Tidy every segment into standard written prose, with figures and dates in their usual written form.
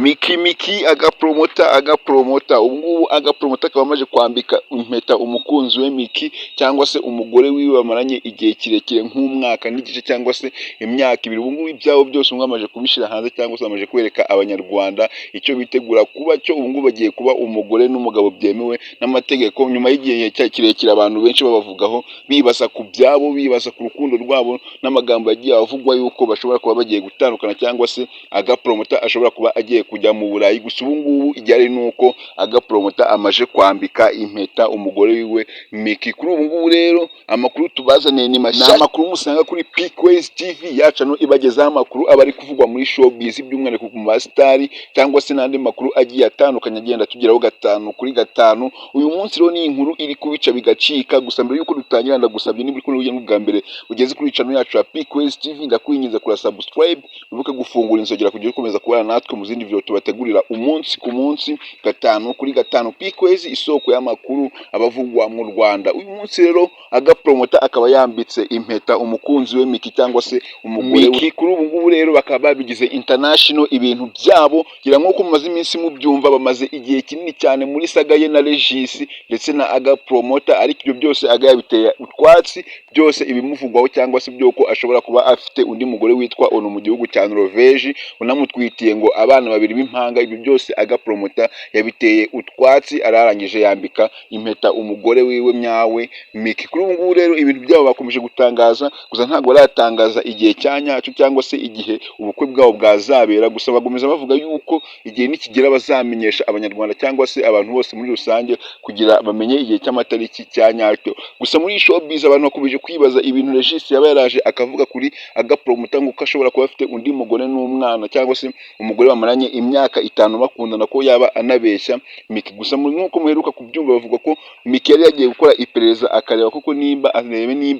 Miki agapromota ubu ngubu agapromota akaba amaze kwambika impeta umukunzi we Miki cyangwa se umugore wiwe bamaranye igihe kirekire nk'umwaka n'igice cyangwa se imyaka ibiri. Ubu ngubu ibyabo byose umwe amaze kubishyira hanze cyangwa se amaze kwereka abanyarwanda icyo bitegura kuba cyo. Ubu ngubu bagiye kuba umugore n'umugabo byemewe n'amategeko, nyuma y'igihe kirekire abantu benshi babavugaho bibaza ku byabo, bibaza ku rukundo rwabo n'amagambo yagiye avugwa yuko bashobora kuba bagiye gutandukana cyangwa se agapromota ashobora kuba agiye kujya mu Burayi. Gusa ubu ngubu igihari ni uko agapromota amaze kwambika impeta umugore wiwe Miki. Kuri ubu ngubu rero amakuru tubazaniye ni mashya, amakuru musanga kuri Peakwezi TV yacu no ibagezaho amakuru aba ari kuvugwa muri showbiz by'umwihariko ku basitari cyangwa se n'andi makuru agiye atandukanye agenda tugeraho gatanu kuri gatanu. Uyu munsi rero ni inkuru iri kubica bigacika. Gusa mbere yuko dutangira ndagusabye niba uri kuri uyu bwa mbere ugeze kuri channel yacu ya Peakwezi TV ndakwinginze kura subscribe, wibuke gufungura inzogera kugira ukomeza kubana natwe mu zindi video tubategurira umunsi ku munsi gatanu kuri gatanu. Peakwezi isoko y'amakuru abavugwa mu Rwanda. Uyu munsi rero agapromota akaba yambitse impeta umukunzi we Miki cyangwa se umugore Miki. Kuri ubu ngubu rero bakaba babigize international ibintu byabo, gira nk'uko mumaze iminsi mubyumva, bamaze igihe kinini cyane muri saga ye na Regis ndetse na agapromota, ariko ibyo byose aga yabiteye utwatsi byose ibimuvugwaho cyangwa se byuko ashobora kuba afite undi mugore witwa Ono mu gihugu cya Norvège unamutwitiye ngo abana babiri b'impanga. Ibyo byose agapromota yabiteye utwatsi, ararangije yambika impeta umugore wiwe nyawe Miki. Kuri ubu ngubu rero ibintu byabo bakomeje gutangaza, gusa ntabwo baratangaza igihe cya nyacyo cyangwa se igihe ubukwe bwabo bwazabera. Gusa bagomeza bavuga yuko igihe nikigera bazamenyesha abanyarwanda cyangwa se abantu bose muri rusange kugira bamenye igihe cy'amatariki cya nyacyo. Gusa muri showbiz abantu bakomeje kwibaza ibintu Regis yaba yaraje akavuga kuri agapromota ngo ashobora kuba afite undi mugore n'umwana cyangwa se umugore bamaranye imyaka 5 bakundana, ko yaba anabeshya Miki. Gusa nk'uko muheruka kubyumva bavuga ko Miki yari yagiye gukora iperereza akareba koko nimba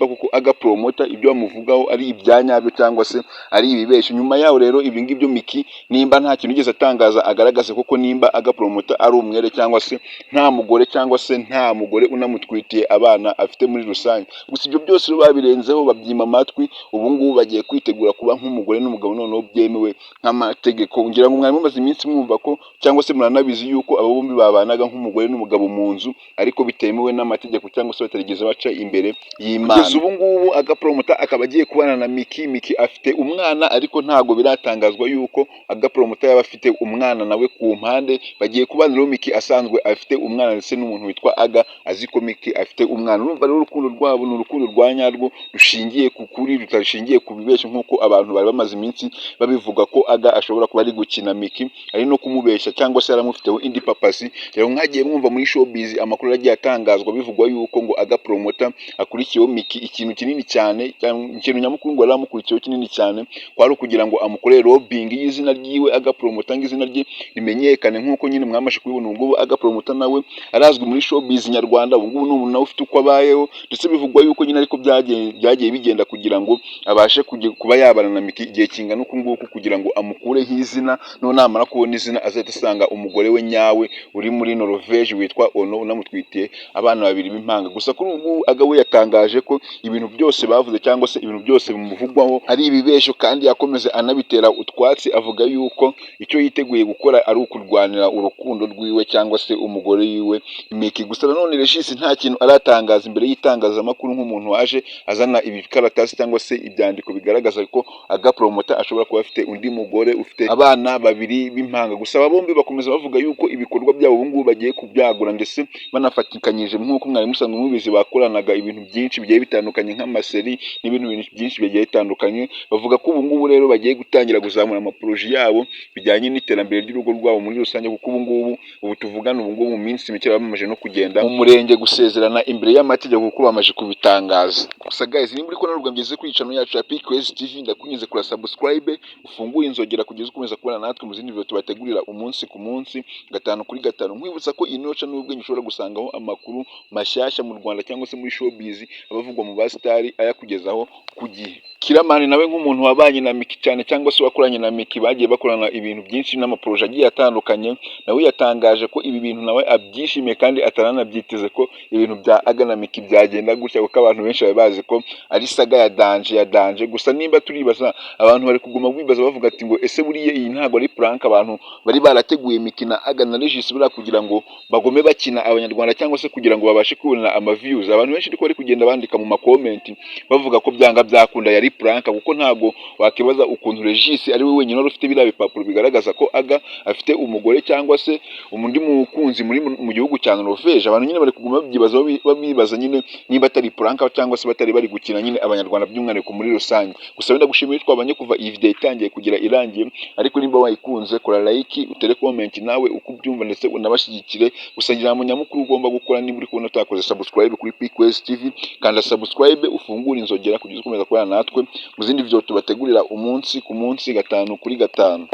kuko agapromota ibyo bamuvugaho ari ibyanyabyo cyangwa se ari ibibeshyo. Nyuma yaho rero ibi ngibyo Miki nimba nta kintu yigeze atangaza agaragaze koko nimba agapromota ari umwere cyangwa se nta mugore cyangwa se nta mugore unamutwitiye abana afite muri rusange. Gusa ibyo byose babirenzeho babyima amatwi. Ubu ngubu bagiye kwitegura kuba nk'umugore n'umugabo noneho byemewe nk'amategeko. Ngira ngo mwari mumaze iminsi mwumva ko cyangwa se muranabizi yuko abo bombi babanaga nk'umugore n'umugabo mu nzu, ariko bitemewe n'amategeko cyangwa se batarigeze baca imbere y'Imana. Kugeza ubu ngubu agapromota akaba agiye kubana na Miki. Miki afite umwana ariko ntago biratangazwa yuko agapromota yaba afite umwana nawe ku mpande. Bagiye kubana rero Miki asanzwe afite umwana ndetse n'umuntu witwa Aga azi ko Miki afite umwana. Urumva rero urukundo rwabo ni urukundo rwa nyarwo rushingiye ku kuri, rutashingiye ku bibeshyo nk'uko abantu bari bamaze iminsi babivuga ko Aga ashobora kuba ari gukina Miki, ari no kumubeshya cyangwa se yaramufiteho indi papasi. Rero mwagiye mwumva muri showbiz amakuru agiye atangazwa bivugwa yuko ngo agapromota akurikiyeho Miki ikintu kinini cyane, ikintu nyamukuru ngo yaramukurikiyeho kinini cyane kwari ukugira ngo amukore lobbying y'izina ryiwe agapromota, ngo izina rye rimenyekane nk'uko nyine mwamaje kubibona. Ubu ngubu agapromota nawe arazwi muri showbiz nyarwanda. Ubu ngubu ni umuntu nawe ufite uko abayeho, ndetse bivugwa yuko nyine ariko byagiye bigenda kugira ngo abashe kuba yabana na Miki igihe kingana uku nguku kugira ngo amukureho izina, no namara kubona izina azahita asanga umugore we nyawe uri muri Norvège witwa Ono unamutwitiye abana babiri b'impanga. Gusa kuri ubu Aga we yatangaje ko ibintu byose bavuze cyangwa se ibintu byose bimuvugwaho ari ibibeshyo, kandi yakomeze anabitera utwatsi. Avuga yuko icyo yiteguye gukora ari ukurwanira urukundo rwiwe cyangwa se umugore wiwe Miki. Gusa nanone Regis nta kintu aratangaza imbere y'itangazamakuru nk'umuntu waje azana ibikaratasi cyangwa se ibyandiko bigaragaza ko agapromota ashobora kuba afite undi mugore ufite abana babiri b'impanga. Gusa aba bombi bakomeza bavuga yuko ibikorwa byabo ubu ngubu bagiye kubyagura ndetse banafatikanyije nk'uko mwari musanzwe mubizi bakoranaga ibintu byinshi bigiye bitandukanye nk'amaseri n'ibintu byinshi bigiye bitandukanye. Bavuga ko ubu ngubu rero bagiye gutangira kuzamura amaporoje yabo bijyanye n'iterambere ry'urugo rwabo muri rusange, kuko ubu tuvugana ubu ngubu mu minsi mike bamaze no kugenda mu murenge gusezerana imbere y'amategeko kuko bamaze kubitangaza. Gusa guys, nimba uri kubona ngeze kuri channel yacu ya Peakwezi TV ndakunyuze kura subscribe, ufungure inzogera kugeza ukomeza kubana natwe mu zindi video tubategurira umunsi ku munsi gatanu kuri gatanu. Nkwibutsa ko ino channel ubwo ushobora gusangaho amakuru mashyashya mu Rwanda cyangwa se muri showbiz abavugwa mu basitari ayakugezaho ku gihe. Kiramani nawe nk'umuntu wabanye na Miki cyane cyangwa se wakoranye na Miki bagiye bakorana ibintu byinshi n'amaporoje agiye atandukanye, nawe yatangaje ko ibi bintu nawe abyishimiye kandi ataranabyiteze ko ibintu bya Aga na Miki byagenda gutya, kuko abantu benshi bari bazi ko ari saga ya danje. Gusa nimba turibaza, abantu bari kuguma bibaza bavuga ati ngo ese buriya iyi ntabwo ari prank abantu bari barateguye Miki na Aga na Regis buriya kugira ngo bagome bakina abanyarwanda cyangwa se kugira ngo babashe kubona ama views. Abantu benshi ariko bari kugenda bandika mu makomenti bavuga ko byanga byakunda yari prank, kuko ntabwo wakibaza ukuntu Regis ari we wenyine wari ufite biriya bipapuro bigaragaza ko Aga afite umugore cyangwa se undi mukunzi mu gihugu cya Norvège. Abantu nyine bari kuguma babyibaza babibaza nyine niba atari prank cyangwa se batari bari gukina nyine abanyarwanda by'umwihariko muri rusange. Gusa wenda gushimira twabanye kuva iyi video itangiye kugera irangiye, ariko nimba wayikunze kora like, utere comment nawe uko ubyumva ndetse unabashyigikire. Gusa ngira ngo nyamukuru ugomba gukora niba uri kubona utakoze subscribe kuri PQS TV, kanda subscribe ufungure inzogera kugira ukomeza kubana natwe mu zindi video tubategurira umunsi ku munsi, gatanu kuri gatanu.